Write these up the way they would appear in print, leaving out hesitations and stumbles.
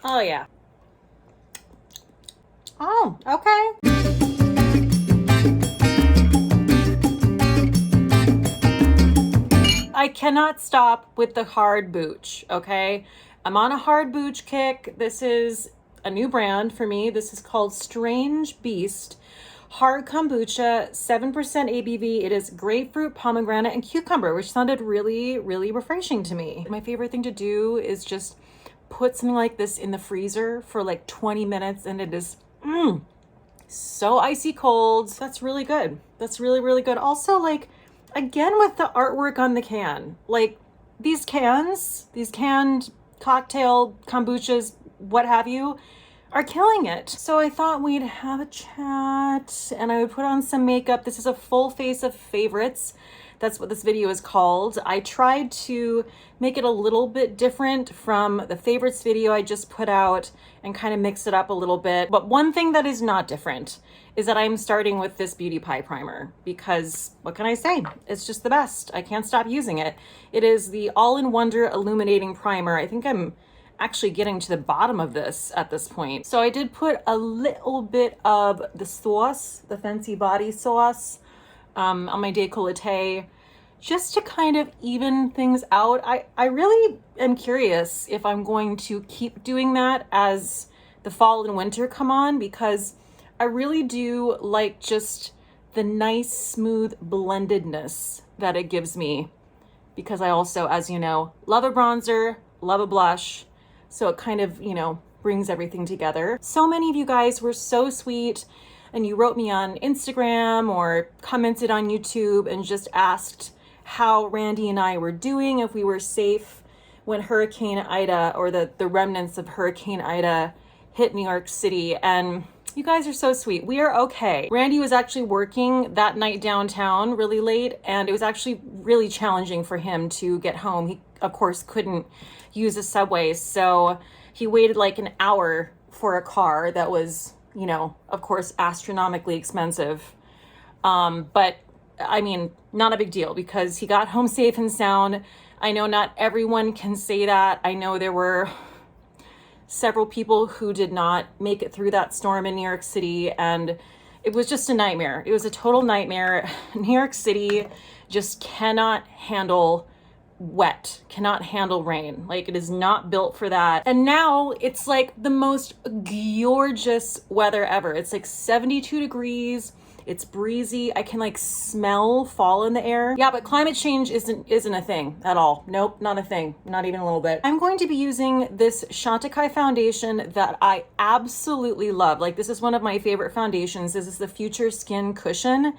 Oh yeah. Oh, okay. I cannot stop with the hard booch, okay? I'm on a hard booch kick. This is a new brand for me. This is called Strainge Beast. Hard kombucha, 7% ABV. It is grapefruit, pomegranate, and cucumber, which sounded really, really refreshing to me. My favorite thing to do is just put something like this in the freezer for like 20 minutes and it is so icy cold. That's really good. That's really, really good. Also, like, again, with the artwork on the can, like these cans, these canned cocktail kombuchas, what have you, are killing it. So I thought we'd have a chat and I would put on some makeup. This is a full face of favorites. That's what this video is called. I tried to make it a little bit different from the favorites video I just put out and kind of mix it up a little bit. But one thing that is not different is that I'm starting with this Beauty Pie primer because what can I say? It's just the best. I can't stop using it. It is the All-in-Wonder Illuminating Primer. I think I'm actually getting to the bottom of this at this point. So I did put a little bit of the sauce, the Fancy Body sauce, on my décolleté, just to kind of even things out. I really am curious if I'm going to keep doing that as the fall and winter come on, because I really do like just the nice, smooth blendedness that it gives me, because I also, as you know, love a bronzer, love a blush. So it kind of, you know, brings everything together. So many of you guys were so sweet and you wrote me on Instagram or commented on YouTube and just asked how Randy and I were doing, if we were safe when Hurricane Ida, or the remnants of Hurricane Ida, hit New York City. And you guys are so sweet. We are okay. Randy was actually working that night downtown really late, and it was actually really challenging for him to get home. He, of course, couldn't use a subway, so he waited like an hour for a car that was, you know, of course, astronomically expensive. But I mean, not a big deal because he got home safe and sound. I know not everyone can say that. I know there were several people who did not make it through that storm in New York City, and it was just a nightmare. It was a total nightmare. New York City just cannot handle wet, cannot handle rain. Like, it is not built for that. And now it's like the most gorgeous weather ever. It's like 72 degrees. It's breezy. I can like smell fall in the air. Yeah, but climate change isn't a thing at all. Nope, not a thing. Not even a little bit. I'm going to be using this Chantecaille foundation that I absolutely love. Like, this is one of my favorite foundations. This is the Future Skin Cushion.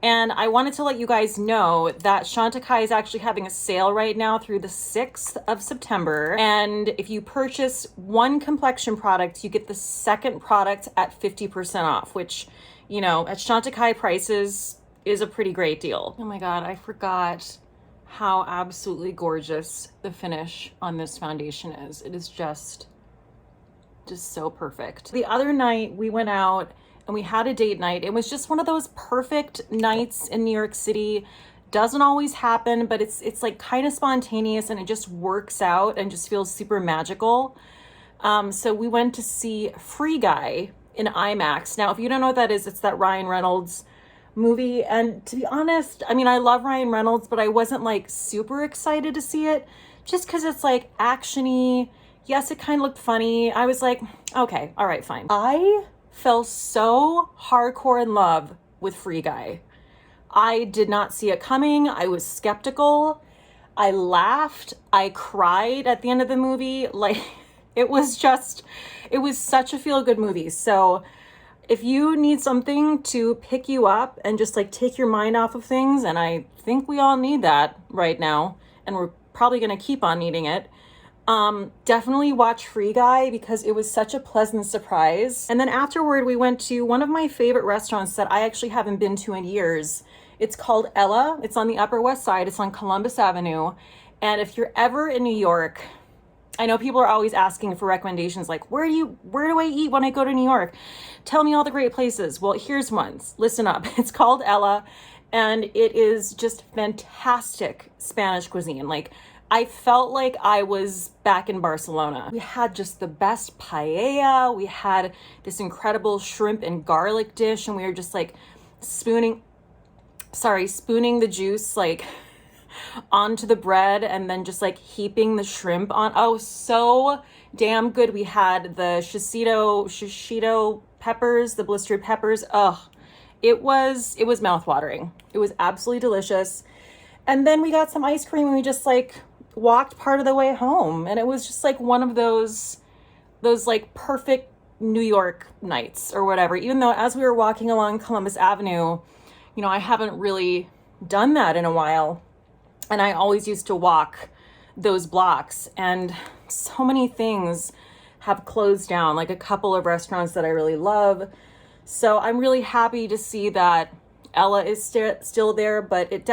And I wanted to let you guys know that Chantecaille is actually having a sale right now through the 6th of September. And if you purchase one complexion product, you get the second product at 50% off, which, you know, at Chantecaille prices is a pretty great deal. Oh my God, I forgot how absolutely gorgeous the finish on this foundation is. It is just so perfect. The other night we went out and we had a date night. It was just one of those perfect nights in New York City. Doesn't always happen, but it's like kind of spontaneous and it just works out and just feels super magical. So we went to see Free Guy in IMAX. Now, if you don't know what that is, it's that Ryan Reynolds movie. And to be honest, I mean, I love Ryan Reynolds, but I wasn't like super excited to see it just because it's like action-y. Yes, it kind of looked funny. I was like, okay, all right, fine. I fell so hardcore in love with Free Guy. I did not see it coming. I was skeptical. I laughed. I cried at the end of the movie. Like, it was such a feel-good movie. So if you need something to pick you up and just like take your mind off of things, and I think we all need that right now, and we're probably going to keep on needing it, definitely watch Free Guy because it was such a pleasant surprise. And then afterward, we went to one of my favorite restaurants that I actually haven't been to in years. It's called Ella. It's on the Upper West Side. It's on Columbus Avenue. And if you're ever in New York, I know people are always asking for recommendations like, where do I eat when I go to New York? Tell me all the great places. Well, here's one. Listen up. It's called Ella, and it is just fantastic Spanish cuisine. Like, I felt like I was back in Barcelona. We had just the best paella. We had this incredible shrimp and garlic dish, and we were just like spooning the juice like onto the bread and then just like heaping the shrimp on. Oh, so damn good. We had the shishito peppers, the blistered peppers. Ugh, it was mouthwatering. It was absolutely delicious. And then we got some ice cream and we just like walked part of the way home, and it was just like one of those like perfect New York nights or whatever. Even though as we were walking along Columbus Avenue, you know, I haven't really done that in a while, and I always used to walk those blocks, and so many things have closed down, like a couple of restaurants that I really love. So I'm really happy to see that Ella is still there, but it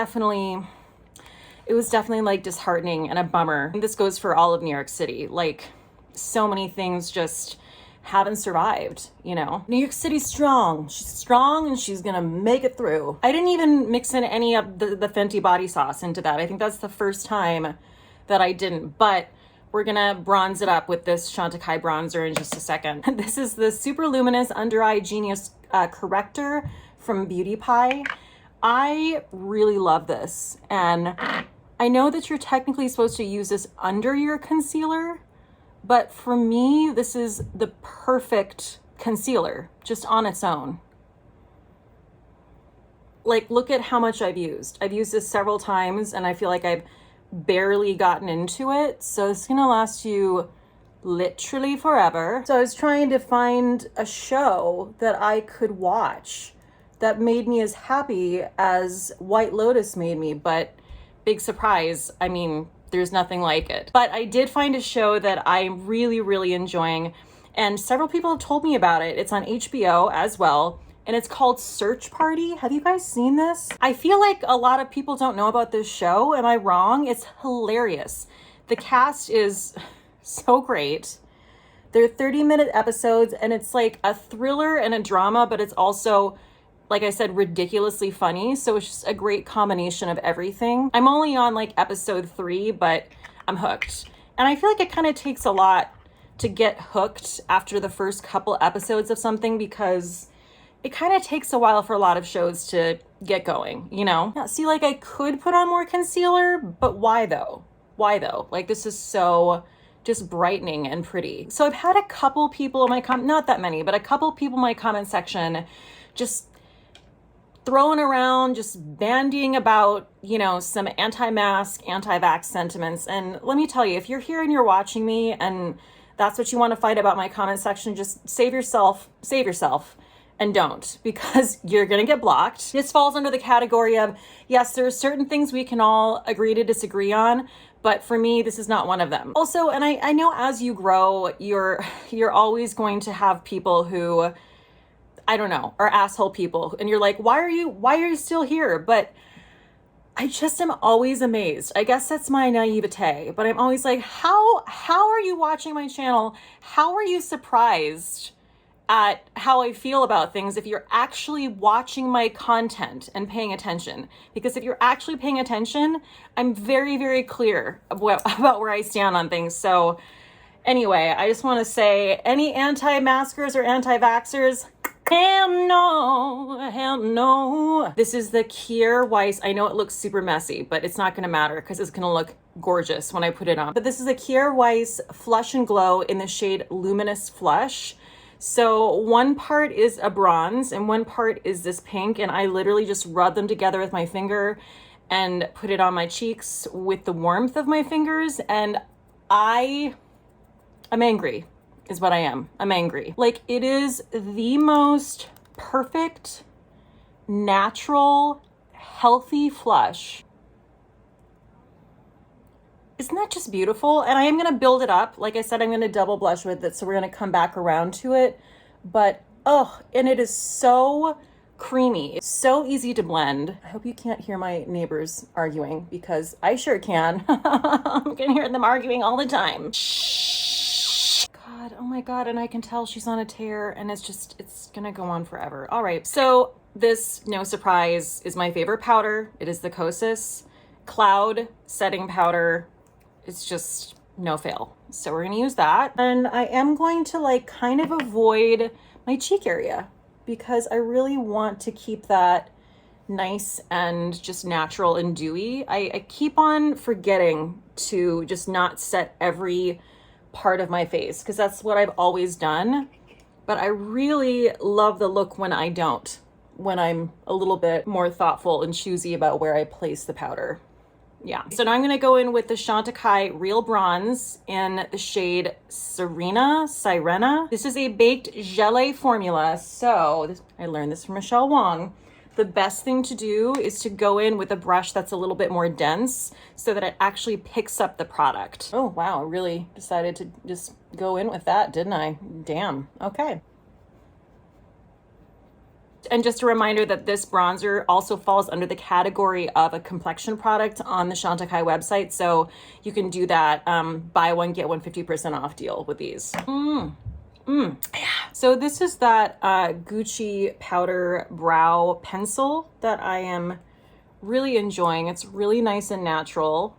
was definitely like disheartening and a bummer. And this goes for all of New York City. Like, so many things just haven't survived, you know? New York City's strong. She's strong and she's gonna make it through. I didn't even mix in any of the Fenty body sauce into that. I think that's the first time that I didn't, but we're gonna bronze it up with this Chantecaille bronzer in just a second. This is the Super Luminous Under Eye Genius Corrector from Beauty Pie. I really love this, and I know that you're technically supposed to use this under your concealer, but for me, this is the perfect concealer just on its own. Like, look at how much I've used. I've used this several times and I feel like I've barely gotten into it. So it's gonna last you literally forever. So I was trying to find a show that I could watch that made me as happy as White Lotus made me, but big surprise, I mean, there's nothing like it. But I did find a show that I'm really, really enjoying, and several people have told me about it. It's on HBO as well, and it's called Search Party. Have you guys seen this? I feel like a lot of people don't know about this show. Am I wrong? It's hilarious. The cast is so great. They're 30-minute episodes, and it's like a thriller and a drama, but it's also, like I said, ridiculously funny. So it's just a great combination of everything. I'm only on like episode 3, but I'm hooked. And I feel like it kind of takes a lot to get hooked after the first couple episodes of something, because it kind of takes a while for a lot of shows to get going, you know? Now, see, like I could put on more concealer, but why though? Why though? Like, this is so just brightening and pretty. So I've had a couple people in my not that many, but a couple people in my comment section just throwing around, just bandying about, you know, some anti-mask, anti-vax sentiments. And let me tell you, if you're here and you're watching me and that's what you want to fight about my comment section, just save yourself, and don't, because you're going to get blocked. This falls under the category of, yes, there are certain things we can all agree to disagree on, but for me, this is not one of them. Also, and I know as you grow, you're always going to have people who, I don't know, are asshole people. And you're like, why are you still here? But I just am always amazed. I guess that's my naivete, but I'm always like, how are you watching my channel? How are you surprised at how I feel about things if you're actually watching my content and paying attention? Because if you're actually paying attention, I'm very, very clear about where I stand on things. So anyway, I just want to say, any anti-maskers or anti-vaxxers, hell no, hell no. This is the Kier Weiss. I know it looks super messy, but it's not going to matter because it's going to look gorgeous when I put it on. But this is the Kier Weiss Flush and Glow in the shade Luminous Flush. So one part is a bronze and one part is this pink, and I literally just rub them together with my finger and put it on my cheeks with the warmth of my fingers, and I'm angry is what I am. I'm angry. Like, it is the most perfect, natural, healthy flush. Isn't that just beautiful? And I am going to build it up. Like I said, I'm going to double blush with it, so we're going to come back around to it. But, oh, and it is so creamy. It's so easy to blend. I hope you can't hear my neighbors arguing, because I sure can. I can hear them arguing all the time. God, oh my God, and I can tell she's on a tear, and it's going to go on forever. All right, so this, no surprise, is my favorite powder. It is the Kosas Cloud Setting Powder. it's just no fail. So we're gonna use that. And I am going to like kind of avoid my cheek area because I really want to keep that nice and just natural and dewy. I keep on forgetting to just not set every part of my face because that's what I've always done. But I really love the look when I don't, when I'm a little bit more thoughtful and choosy about where I place the powder. Yeah. So now I'm going to go in with the Cate Real Bronze in the shade Sirena. This is a baked gelée formula. So I learned this from Michelle Wong. The best thing to do is to go in with a brush that's a little bit more dense so that it actually picks up the product. Oh, wow. I really decided to just go in with that, didn't I? Damn. Okay. And just a reminder that this bronzer also falls under the category of a complexion product on the Cate website. So you can do that buy one, get one 50% off deal with these. Yeah. So this is that Gucci powder brow pencil that I am really enjoying. It's really nice and natural.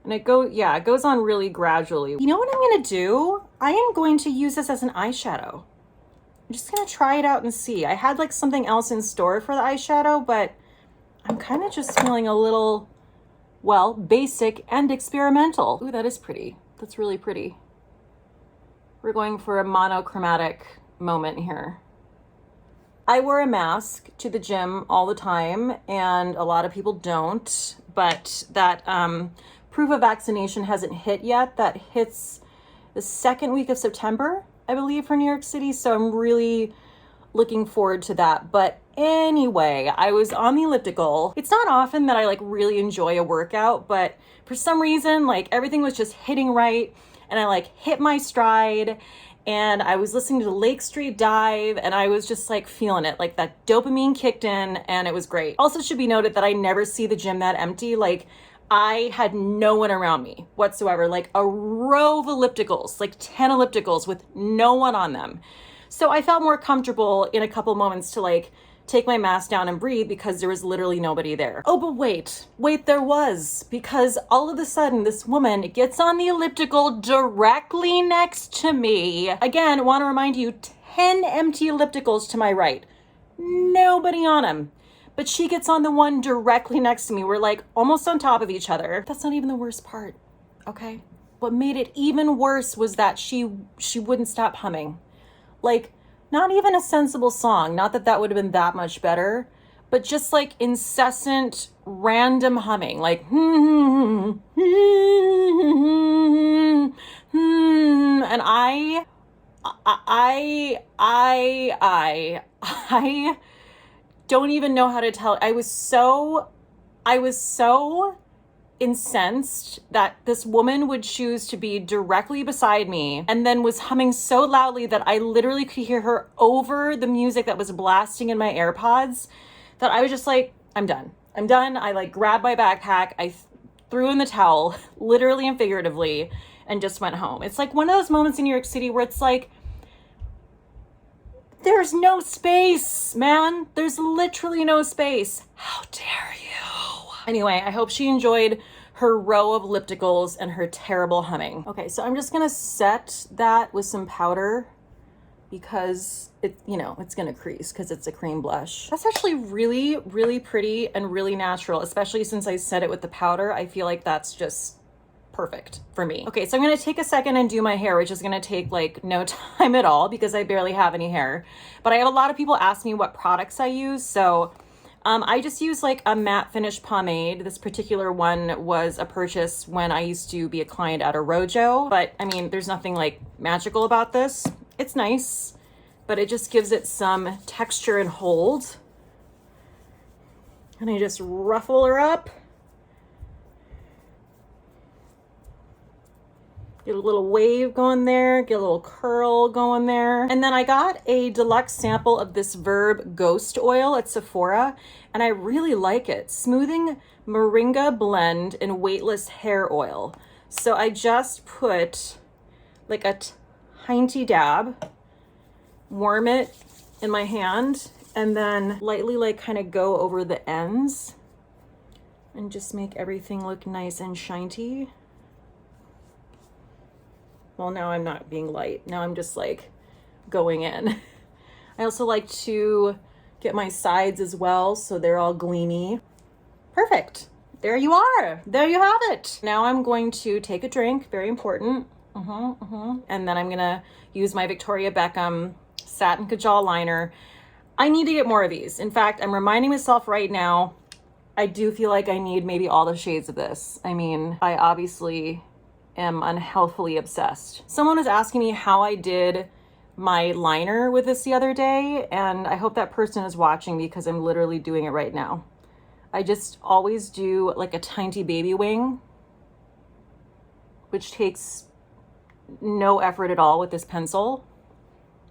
And it goes on really gradually. You know what I'm gonna do? I am going to use this as an eyeshadow. I'm just gonna try it out and see. I had like something else in store for the eyeshadow, but I'm kind of just feeling a little, well, basic and experimental. Ooh, that is pretty. That's really pretty. We're going for a monochromatic moment here. I wear a mask to the gym all the time, and a lot of people don't, but that proof of vaccination hasn't hit yet. That hits the second week of September, I believe, for New York City. So I'm really looking forward to that. But anyway, I was on the elliptical. It's not often that I like really enjoy a workout, but for some reason, like everything was just hitting right. And I like hit my stride and I was listening to the Lake Street Dive and I was just like feeling it. Like that dopamine kicked in and it was great. Also should be noted that I never see the gym that empty. Like I had no one around me whatsoever, like a row of ellipticals, like 10 ellipticals with no one on them. So I felt more comfortable in a couple moments to like take my mask down and breathe because there was literally nobody there. Oh, but wait, there was, because all of a sudden this woman gets on the elliptical directly next to me. Again, want to remind you, 10 empty ellipticals to my right, nobody on them. But she gets on the one directly next to me. We're like almost on top of each other. That's not even the worst part, okay? What made it even worse was that she wouldn't stop humming. Like, not even a sensible song. Not that that would have been that much better, but just like incessant random humming, like, and I don't even know how to tell. I was so incensed that this woman would choose to be directly beside me and then was humming so loudly that I literally could hear her over the music that was blasting in my AirPods, that I was just like, I'm done. I like grabbed my backpack. I threw in the towel, literally and figuratively, and just went home. It's like one of those moments in New York City where it's like, there's no space, man. There's literally no space. How dare you? Anyway, I hope she enjoyed her row of ellipticals and her terrible humming. Okay, so I'm just gonna set that with some powder because it's gonna crease because it's a cream blush. That's actually really, really pretty and really natural, especially since I set it with the powder. I feel like that's just perfect for me. Okay, so I'm gonna take a second and do my hair, which is gonna take like no time at all because I barely have any hair. But I have a lot of people ask me what products I use, so I just use like a matte finish pomade. This particular one was a purchase when I used to be a client at a Rojo, but I mean, there's nothing like magical about this. It's nice, but it just gives it some texture and hold. And I just ruffle her up. Get a little wave going there, get a little curl going there. And then I got a deluxe sample of this Verb Ghost Oil at Sephora, and I really like it. Smoothing Moringa Blend in Weightless Hair Oil. So I just put like a tiny dab, warm it in my hand, and then lightly like kind of go over the ends and just make everything look nice and shiny. Well, now I'm not being light. Now I'm just like going in. I also like to get my sides as well, so they're all gleamy. Perfect. There you are. There you have it. Now I'm going to take a drink, very important. And then I'm gonna use my Victoria Beckham Satin Kajal liner. I need to get more of these. In fact, I'm reminding myself right now, I do feel like I need maybe all the shades of this. I mean, I obviously am unhealthily obsessed. Someone was asking me how I did my liner with this the other day, and I hope that person is watching because I'm literally doing it right now. I just always do like a tiny baby wing, which takes no effort at all with this pencil.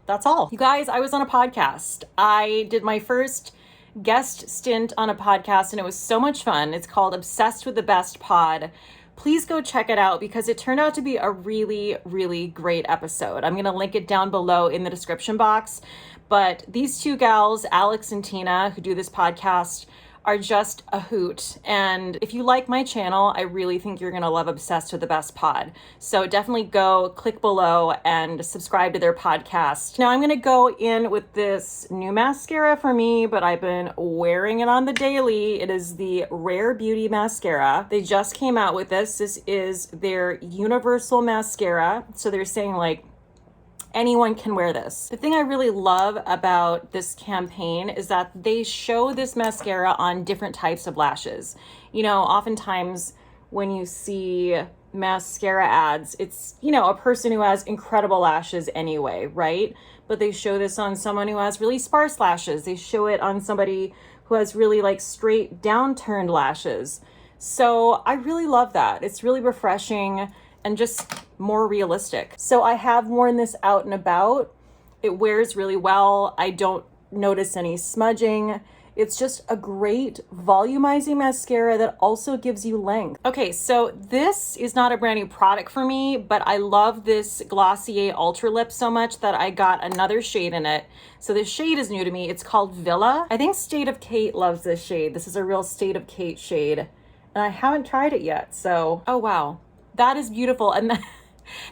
That's all. You guys, I was on a podcast. I did my first guest stint on a podcast and it was so much fun. It's called Obsessed with the Best Pod. Please go check it out because it turned out to be a really, really great episode. I'm going to link it down below in the description box. But these two gals, Alex and Tina, who do this podcast, are just a hoot. And if you like my channel, I really think you're gonna love Obsessed with the Best Pod. So definitely go click below and subscribe to their podcast. Now I'm gonna go in with this new mascara for me, but I've been wearing it on the daily. It is the Rare Beauty mascara. They just came out with this. This is their universal mascara. So they're saying like, anyone can wear this. The thing I really love about this campaign is that they show this mascara on different types of lashes. You know, oftentimes when you see mascara ads, it's, you know, a person who has incredible lashes anyway, right? But they show this on someone who has really sparse lashes. They show it on somebody who has really like straight downturned lashes. So I really love that. It's really refreshing and just more realistic. So I have worn this out and about. It wears really well. I don't notice any smudging. It's just a great volumizing mascara that also gives you length. Okay, so this is not a brand new product for me, but I love this Glossier Ultra Lip so much that I got another shade in it. So this shade is new to me. It's called Villa. I think State of Cate loves this shade. This is a real State of Cate shade. And I haven't tried it yet, so, oh wow. That is beautiful. And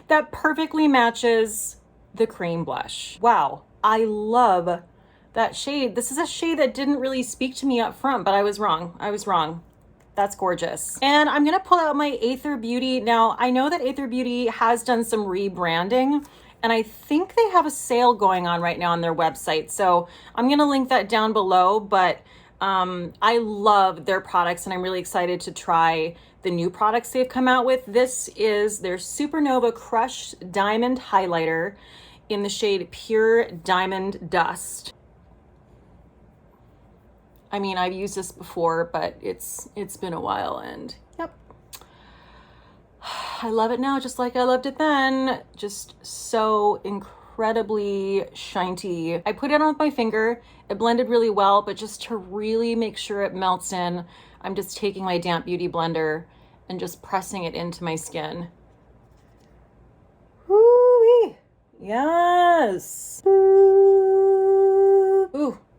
that perfectly matches the cream blush. Wow. I love that shade. This is a shade that didn't really speak to me up front, but I was wrong. I was wrong. That's gorgeous. And I'm going to pull out my Aether Beauty. Now, I know that Aether Beauty has done some rebranding, and I think they have a sale going on right now on their website. So I'm going to link that down below, but I love their products and I'm really excited to try the new products they've come out with. This is their Supernova Crushed Diamond Highlighter in the shade Pure Diamond Dust. I mean, I've used this before, but it's been a while and yep. I love it now just like I loved it then. Just so incredibly shiny. I put it on with my finger. It blended really well, but just to really make sure it melts in, I'm just taking my damp beauty blender and just pressing it into my skin. Woo-wee. Yes. Ooh,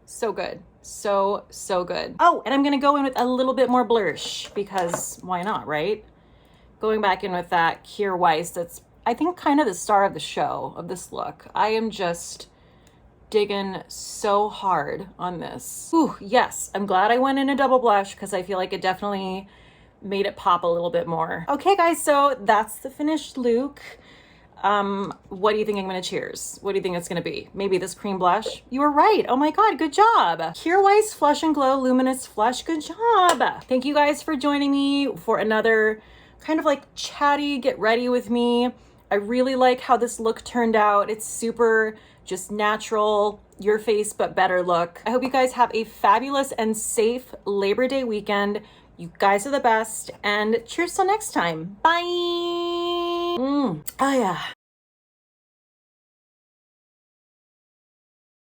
so good. So good. Oh, and I'm gonna go in with a little bit more blush because why not, right? Going back in with that Kier Weiss, that's, I think, kind of the star of the show, of this look. I am just digging so hard on this. Ooh, yes, I'm glad I went in a double blush because I feel like it definitely made it pop a little bit more. Okay, guys, so that's the finished look. What do you think I'm gonna cheers? What do you think it's gonna be? Maybe this cream blush? You were right. Oh my God, good job. Kier Weiss Flush and Glow Luminous Flush. Good job. Thank you guys for joining me for another kind of like chatty get ready with me. I really like how this look turned out. It's super just natural, your face but better look. I hope you guys have a fabulous and safe Labor Day weekend. You guys are the best and cheers till next time. Bye. Oh yeah.